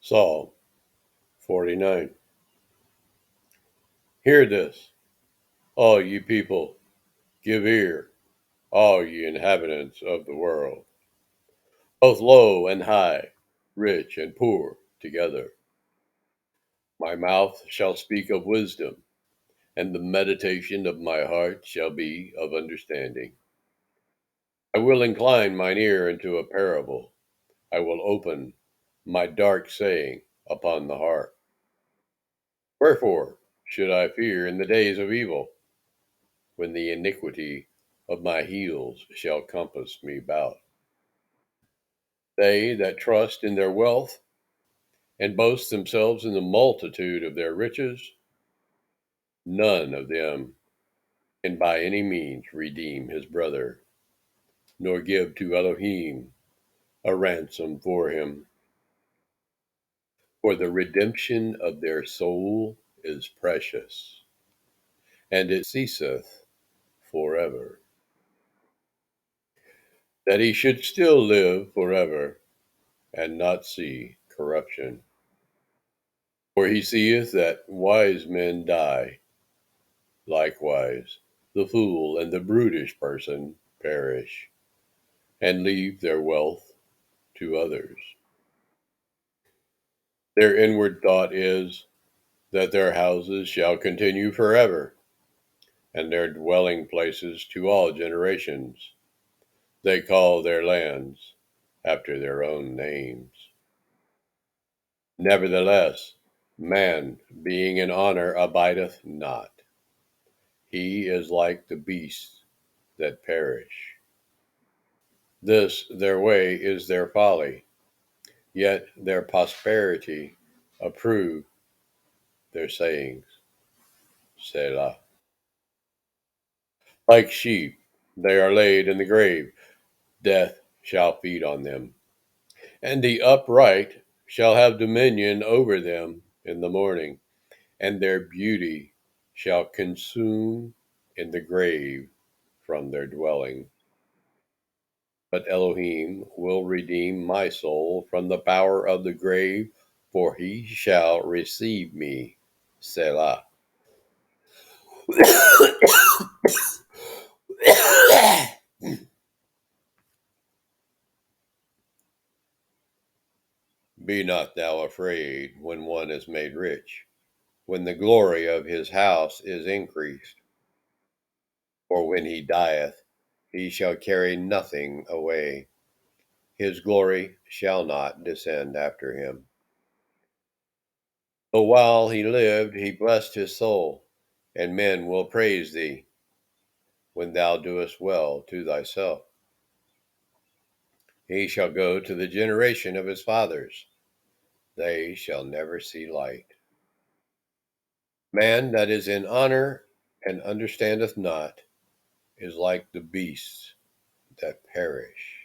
Psalm 49. Hear this, all ye people, give ear, all ye inhabitants of the world, both low and high, rich and poor together. My mouth shall speak of wisdom, and the meditation of my heart shall be of understanding. I will incline mine ear unto a parable. I will open my dark saying upon the harp. Wherefore should I fear in the days of evil, when the iniquity of my heels shall compass me about? They that trust in their wealth and boast themselves in the multitude of their riches, none of them can by any means redeem his brother, nor give to Elohim a ransom for him. For the redemption of their soul is precious, and it ceaseth forever. That he should still live forever, and not see corruption. For he seeth that wise men die, likewise the fool and the brutish person perish, and leave their wealth to others. Their inward thought is that their houses shall continue forever, and their dwelling places to all generations. They call their lands after their own names. Nevertheless, man, being in honor, abideth not. He is like the beasts that perish. This their way is their folly, yet their prosperity approve their sayings. Selah. Like sheep, they are laid in the grave. Death shall feed on them, and the upright shall have dominion over them in the morning, and their beauty shall consume in the grave from their dwelling. But Elohim will redeem my soul from the power of the grave, for he shall receive me. Selah. Be not thou afraid when one is made rich, when the glory of his house is increased. For when he dieth, he shall carry nothing away. His glory shall not descend after him. But while he lived, he blessed his soul, and men will praise thee when thou doest well to thyself. He shall go to the generation of his fathers. They shall never see light. Man that is in honor and understandeth not is like the beasts that perish.